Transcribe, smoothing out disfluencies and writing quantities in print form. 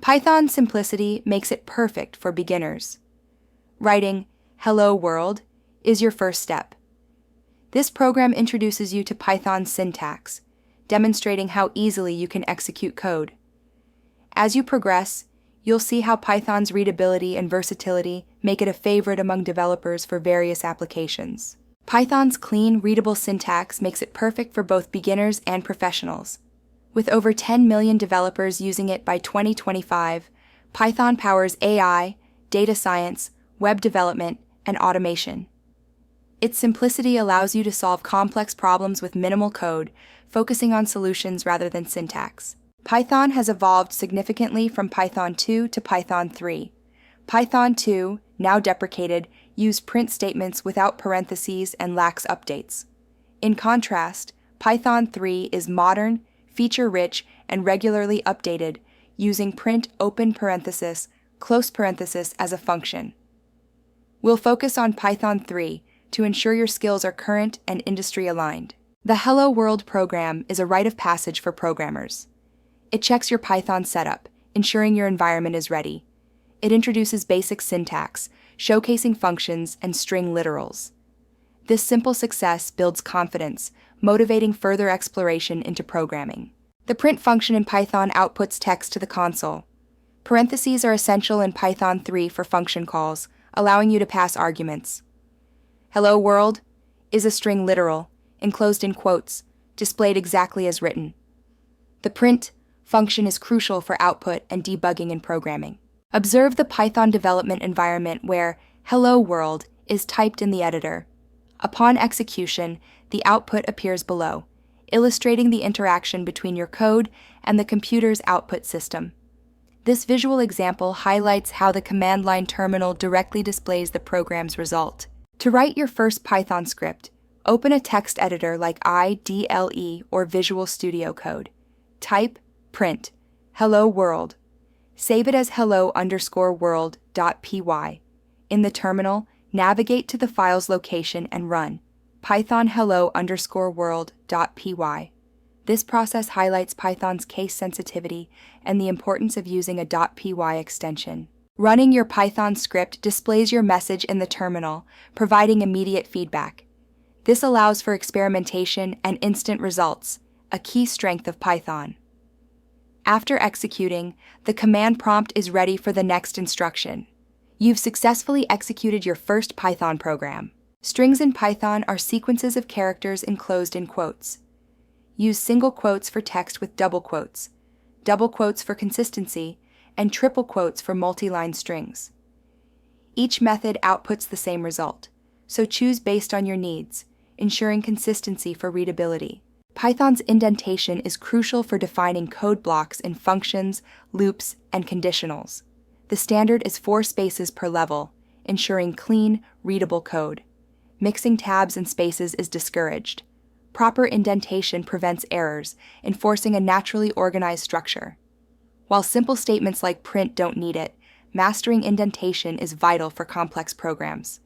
Python's simplicity makes it perfect for beginners. Writing "Hello World" is your first step. This program introduces you to Python's syntax, demonstrating how easily you can execute code. As you progress, you'll see how Python's readability and versatility make it a favorite among developers for various applications. Python's clean, readable syntax makes it perfect for both beginners and professionals. With over 10 million developers using it by 2025, Python powers AI, data science, web development, and automation. Its simplicity allows you to solve complex problems with minimal code, focusing on solutions rather than syntax. Python has evolved significantly from Python 2 to Python 3. Python 2, now deprecated, used print statements without parentheses and lacks updates. In contrast, Python 3 is modern, feature-rich, and regularly updated, using print open parenthesis, close parenthesis as a function. We'll focus on Python 3 to ensure your skills are current and industry-aligned. The Hello World program is a rite of passage for programmers. It checks your Python setup, ensuring your environment is ready. It introduces basic syntax, showcasing functions and string literals. This simple success builds confidence, motivating further exploration into programming. The print function in Python outputs text to the console. Parentheses are essential in Python 3 for function calls, allowing you to pass arguments. Hello World is a string literal, enclosed in quotes, displayed exactly as written. The print function is crucial for output and debugging in programming. Observe the Python development environment where Hello World is typed in the editor. Upon execution, the output appears below, illustrating the interaction between your code and the computer's output system. This visual example highlights how the command line terminal directly displays the program's result. To write your first Python script, open a text editor like IDLE or Visual Studio Code. Type print hello world. Save it as hello_world.py. In the terminal, navigate to the file's location and run python hello_world.py. This process highlights Python's case sensitivity and the importance of using a .py extension. Running your Python script displays your message in the terminal, providing immediate feedback. This allows for experimentation and instant results, a key strength of Python. After executing, the command prompt is ready for the next instruction. You've successfully executed your first Python program. Strings in Python are sequences of characters enclosed in quotes. Use single quotes for text with double quotes for consistency, and triple quotes for multi-line strings. Each method outputs the same result, so choose based on your needs, ensuring consistency for readability. Python's indentation is crucial for defining code blocks in functions, loops, and conditionals. The standard is 4 spaces per level, ensuring clean, readable code. Mixing tabs and spaces is discouraged. Proper indentation prevents errors, enforcing a naturally organized structure. While simple statements like print don't need it, mastering indentation is vital for complex programs.